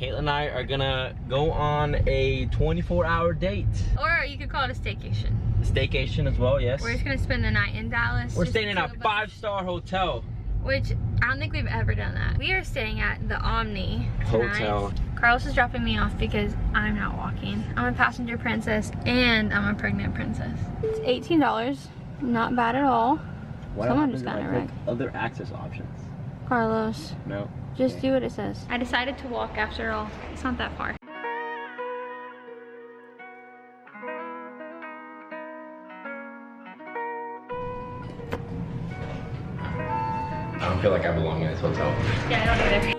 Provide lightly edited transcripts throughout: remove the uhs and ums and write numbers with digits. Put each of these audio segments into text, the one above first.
Caitlin and I are gonna go on a 24-hour date. Or you could call it a staycation. Staycation as well, yes. We're just gonna spend the night in Dallas. We're staying in a 5-star hotel. Which, I don't think we've ever done that. We are staying at the Omni tonight. Hotel. Carlos is dropping me off because I'm not walking. I'm a passenger princess and I'm a pregnant princess. It's $18, not bad at all. Someone just got in a wreck. Other access options. Carlos, No. just do what it says. I decided to walk after all. It's not that far. I don't feel like I belong in this hotel. Yeah, I don't either.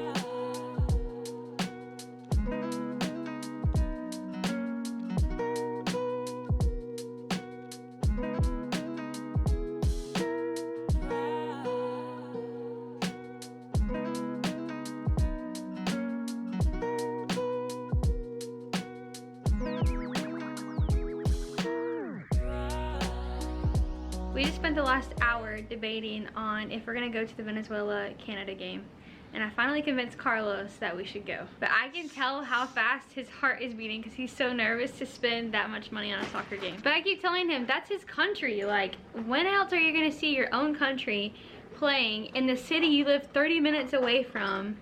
We just spent the last hour debating on if we're gonna go to the Venezuela-Canada game. And I finally convinced Carlos that we should go. But I can tell how fast his heart is beating because he's so nervous to spend that much money on a soccer game. But I keep telling him that's his country. Like, when else are you gonna see your own country playing in the city you live 30 minutes away from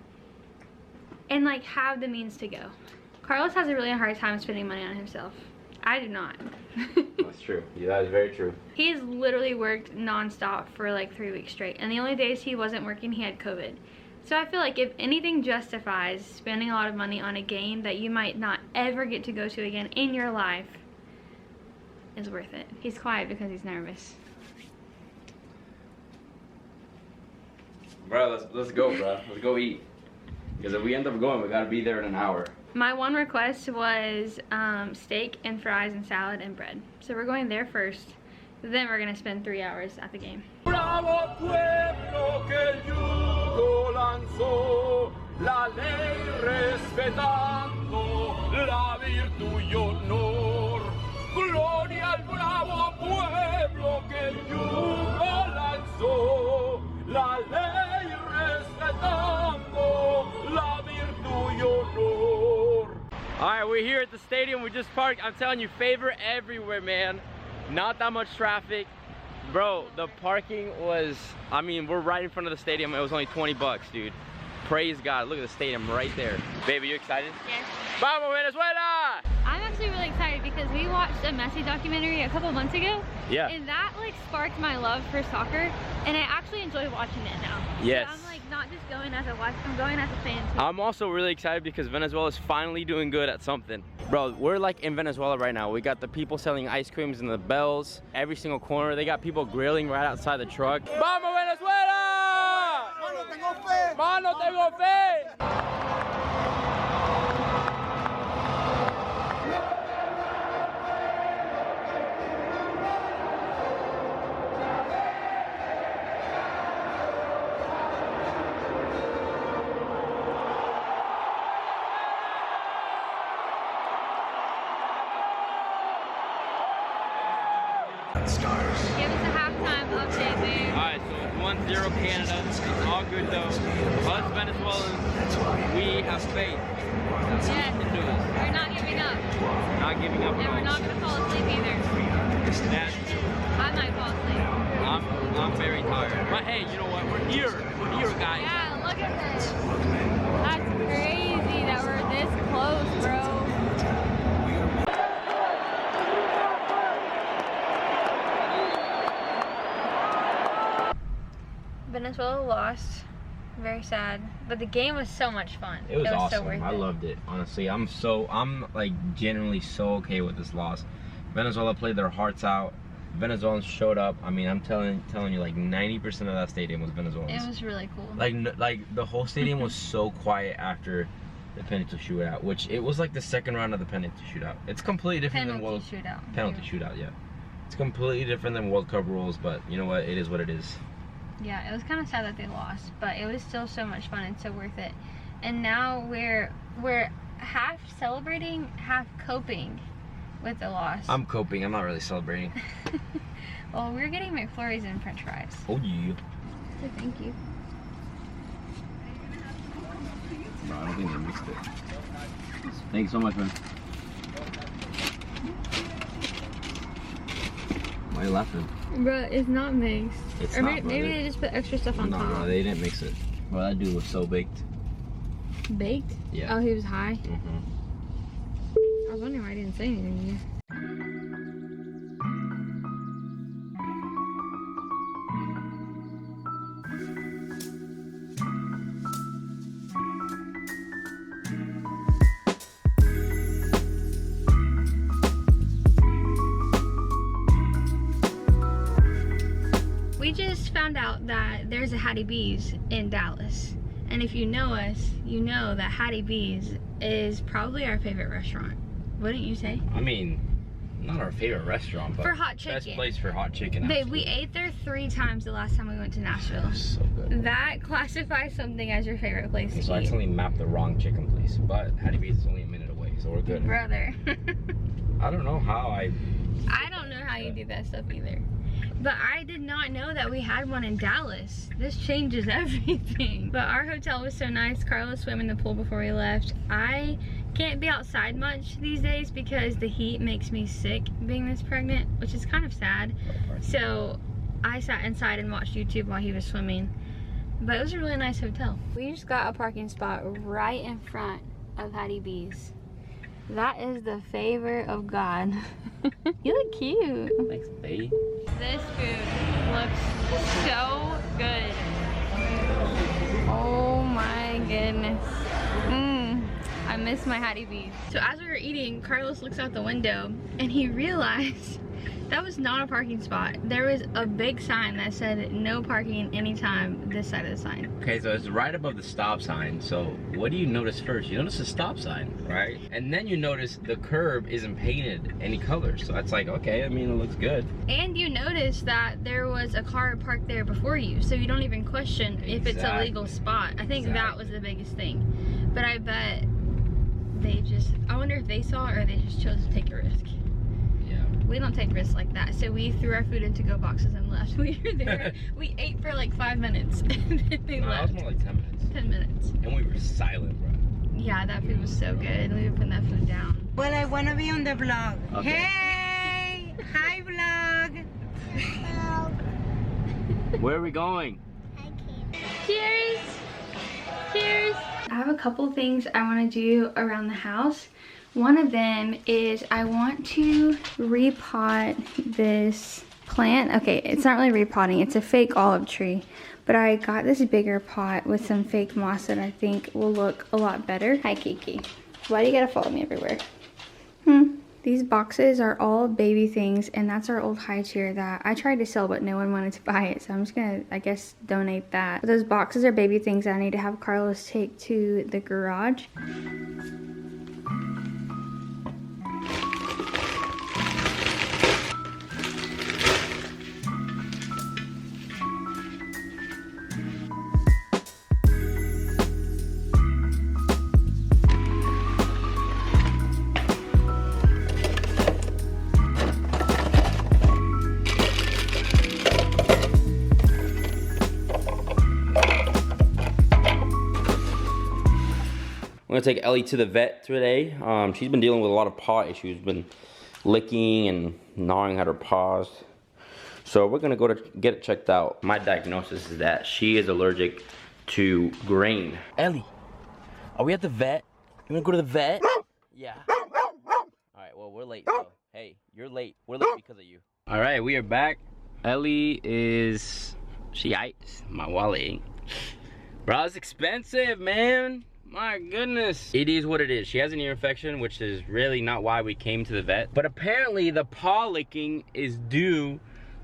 and like have the means to go? Carlos has a really hard time spending money on himself. I do not. That's true. Yeah, that is very true. He has literally worked non-stop for like 3 weeks straight, and the only days he wasn't working, he had COVID. So I feel like if anything justifies spending a lot of money on a game that you might not ever get to go to again in your life, is worth it. He's quiet because he's nervous. Bro, let's go, bro. Let's go eat. Because if we end up going, we gotta be there in an hour. My one request was steak and fries and salad and bread. So we're going there first. Then we're gonna spend 3 hours at the game. Bravo pueblo que el yugo lanzó, la ley respetando, la virtud y honor. Gloria al bravo pueblo que el yugo lanzó, la ley respetando, la virtud y honor. Alright, we're here at the stadium. We just parked. I'm telling you, favor everywhere, man. Not that much traffic. Bro, the parking was, I mean, we're right in front of the stadium. It was only 20 bucks, dude. Praise God. Look at the stadium right there. Baby, you excited? Yes. Vamos, Venezuela! I'm actually really excited because we watched a Messi documentary a couple months ago. Yeah. And that like sparked my love for soccer, and I actually enjoy watching it now. Yes. So I'm like not just going as a watch, I'm going as a fan too. I'm also really excited because Venezuela is finally doing good at something. Bro, we're like in Venezuela right now. We got the people selling ice creams in the bells, every single corner. They got people grilling right outside the truck. Vamos, Venezuela! Mano, tengo fe! Mano, tengo fe! Stars. Give us a halftime update, babe. Alright, so it's 1-0 Canada. It's all good though. Us Venezuelans, we have faith. Yes. We can do this. We're not giving up. Not giving up And at we're all. not gonna fall asleep either. That's true. I might fall asleep. I'm very tired. But hey, you know what? We're here. We're here, guys. Yeah, look at this. That's crazy that we're this close, bro. Venezuela lost. Very sad. But the game was so much fun. It was awesome. So worth it. I loved it. Honestly, I'm like genuinely so okay with this loss. Venezuela played their hearts out. Venezuelans showed up. I mean, I'm telling you, like 90% of that stadium was Venezuelans. It was really cool. Like the whole stadium was so quiet after the penalty shootout, which it was like the second round of the penalty shootout. It's completely different than World penalty shootout. Yeah, it's completely different than World Cup rules, but you know what? It is what it is. Yeah, it was kind of sad that they lost, but it was still so much fun and so worth it. And now we're half celebrating, half coping with the loss. I'm coping. I'm not really celebrating. Well, we're getting McFlurries and French fries. Oh yeah. So thank you. No, I don't think they mixed it. Thanks so much, man. Why are you laughing? Bro, it's not mixed. It's or not, maybe brother. they just put extra stuff on top. No, they didn't mix it. Bro, that dude was so baked. Baked? Yeah. Oh, he was high? Mm-hmm. I was wondering why I didn't say anything to you. We just found out that there's a Hattie B's in Dallas. And if you know us, you know that Hattie B's is probably our favorite restaurant. Wouldn't you say? I mean, not our favorite restaurant, but For hot chicken. best place for hot chicken. Babe, we ate there 3 times the last time we went to Nashville. So good. That classifies something as your favorite place to So I eat. accidentally mapped the wrong chicken place, but Hattie B's is only a minute away, so we're good. Brother. I don't know how I don't know how you do that stuff either. But I did not know that we had one in Dallas. This changes everything. But our hotel was so nice. Carlos swam in the pool before we left. I can't be outside much these days because the heat makes me sick being this pregnant, which is kind of sad. So I sat inside and watched YouTube while he was swimming. But it was a really nice hotel. We just got a parking spot right in front of Hattie B's. That is the favor of God. You look cute. Thanks, babe. This food looks so good. Oh my goodness. I miss my Hattie B's. So as we were eating, Carlos looks out the window and he realized that was not a parking spot. There was a big sign that said no parking anytime this side of the sign. Okay, so it's right above the stop sign. So what do you notice first? You notice the stop sign, right? And then you notice the curb isn't painted any colors. So that's like, okay, I mean, it looks good. And you notice that there was a car parked there before you, so you don't even question if it's a legal spot. I think that was the biggest thing. But I bet they just, I wonder if they saw it or they just chose to take a risk. We don't take risks like that, so we threw our food in to-go boxes and left. We were there, we ate for like 5 minutes, and then they left. It was more like 10 minutes. 10 minutes. And we were silent, bro. Yeah, that food was so good. We were putting that food down. Well, I want to be on the vlog. Okay. Hey! Hi, vlog! Where are we going? Cheers! Cheers! I have a couple things I want to do around the house. One of them is I want to repot this plant. Okay, it's not really repotting, it's a fake olive tree. But I got this bigger pot with some fake moss that I think will look a lot better. Hi, Kiki. Why do you gotta follow me everywhere? These boxes are all baby things, and that's our old high chair that I tried to sell but no one wanted to buy it, so I'm just gonna, I guess, donate that. But those boxes are baby things that I need to have Carlos take to the garage. We're gonna take Ellie to the vet today. She's been dealing with a lot of paw issues, been licking and gnawing at her paws. So we're gonna go to get it checked out. My diagnosis is that she is allergic to grain. Ellie, are we at the vet? You wanna go to the vet? Yeah. All right, well, we're late, so hey, you're late. We're late because of you. All right, we are back. Ellie is, she ites. My wallet ain't. Bro, it's expensive, man. My goodness. It is what it is. She has an ear infection, which is really not why we came to the vet. But apparently the paw licking is due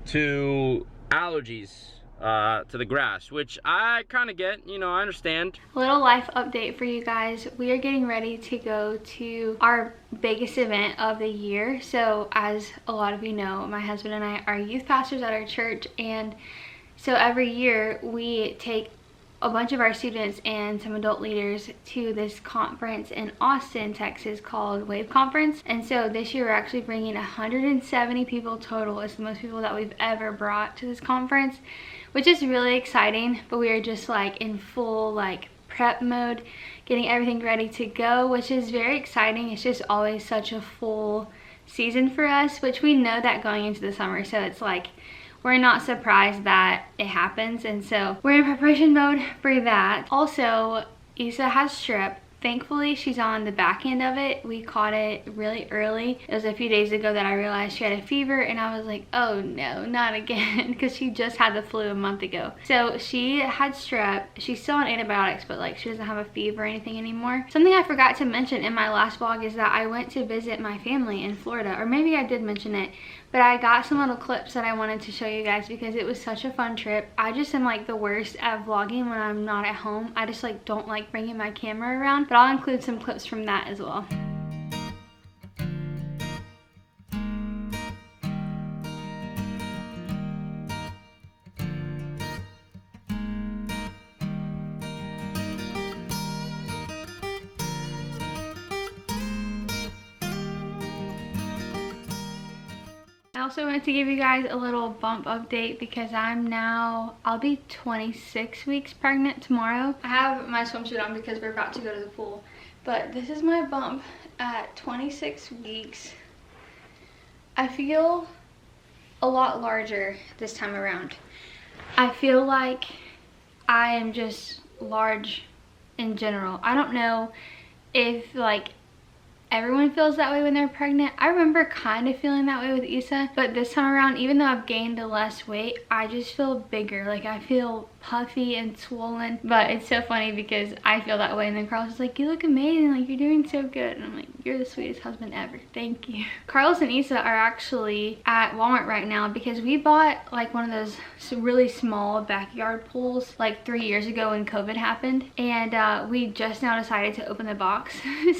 to allergies to the grass, which I kind of get, you know, I understand. Little life update for you guys. We are getting ready to go to our biggest event of the year. So as a lot of you know, my husband and I are youth pastors at our church, and so every year we take a bunch of our students and some adult leaders to this conference in Austin, Texas called Wave Conference. And so this year we're actually bringing 170 people total. It's the most people that we've ever brought to this conference, which is really exciting. But we are just like in full like prep mode, getting everything ready to go, which is very exciting. It's just always such a full season for us, which we know that going into the summer, so it's like we're not surprised that it happens, and so we're in preparation mode for that. Also, Issa has strep. Thankfully, she's on the back end of it. We caught it really early. It was a few days ago that I realized she had a fever, and I was like, oh no, not again, because she just had the flu a month ago. So she had strep. She's still on antibiotics, but like she doesn't have a fever or anything anymore. Something I forgot to mention in my last vlog is that I went to visit my family in Florida, or maybe I did mention it, but I got some little clips that I wanted to show you guys because it was such a fun trip. I just am like the worst at vlogging when I'm not at home. I just like don't like bringing my camera around, but I'll include some clips from that as well. I also wanted to give you guys a little bump update because I'll be 26 weeks pregnant tomorrow. I have my swimsuit on because we're about to go to the pool, but this is my bump at 26 weeks. I feel a lot larger this time around. I feel like I am just large in general. I don't know if like everyone feels that way when they're pregnant. I remember kind of feeling that way with Issa, but this time around, even though I've gained less weight, I just feel bigger. Like I feel puffy and swollen. But it's so funny because I feel that way, and then Carlos is like, you look amazing, like you're doing so good. And I'm like, you're the sweetest husband ever, thank you. Carlos and Issa are actually at Walmart right now because we bought like one of those really small backyard pools like 3 years ago when COVID happened, and we just now decided to open the box.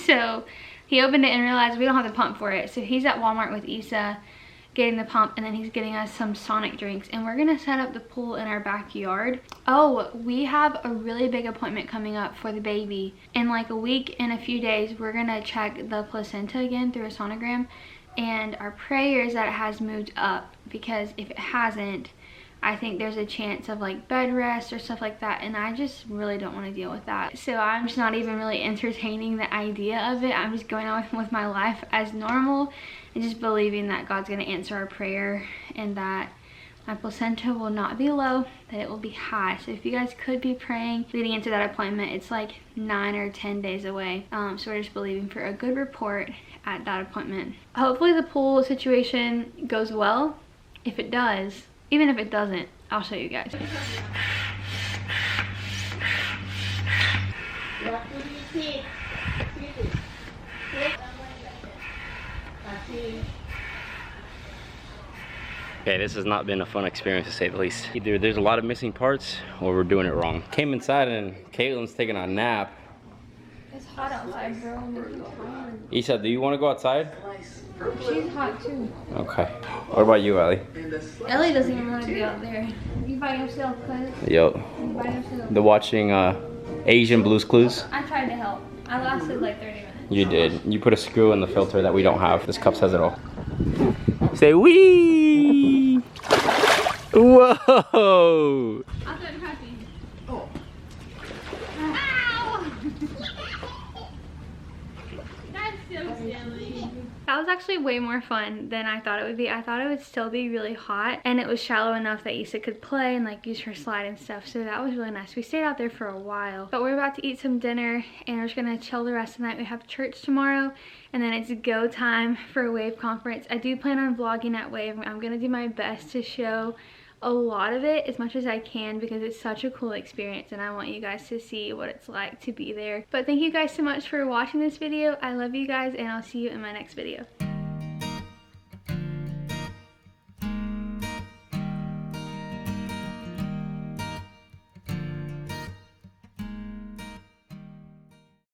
So he opened it and realized we don't have the pump for it. So he's at Walmart with Issa getting the pump, and then he's getting us some Sonic drinks, and we're gonna set up the pool in our backyard. Oh, we have a really big appointment coming up for the baby. In like a week and a few days, we're gonna check the placenta again through a sonogram, and our prayer is that it has moved up, because if it hasn't, I think there's a chance of like bed rest or stuff like that, and I just really don't want to deal with that. So I'm just not even really entertaining the idea of it. I'm just going on with my life as normal and just believing that God's going to answer our prayer and that my placenta will not be low, that it will be high. So if you guys could be praying leading into that appointment, it's like 9 or 10 days away. So we're just believing for a good report at that appointment. Hopefully the pool situation goes well. If it does, even if it doesn't, I'll show you guys. Okay, this has not been a fun experience to say the least. Either there's a lot of missing parts or we're doing it wrong. Came inside and Caitlin's taking a nap. It's hot outside, bro. Issa, do you want to go outside? She's hot too. Okay. What about you, Ellie? Ellie doesn't even want to be out there. You by yourself, cuz? Yo. You by yourself. The watching Asian Blue's Clues. I tried to help. I lasted like 30 minutes. You did. You put a screw in the filter that we don't have. This cup says it all. Say wee! Whoa! I'll throw it past you. Oh. Ow! That's so silly. That was actually way more fun than I thought it would be. I thought it would still be really hot, and it was shallow enough that Issa could play and like use her slide and stuff, so that was really nice. We stayed out there for a while, but we're about to eat some dinner and we're just gonna chill the rest of the night. We have church tomorrow, and then it's go time for Wave Conference. I do plan on vlogging at Wave. I'm gonna do my best to show a lot of it as much as I can because it's such a cool experience and I want you guys to see what it's like to be there. But thank you guys so much for watching this video. I love you guys, and I'll see you in my next video.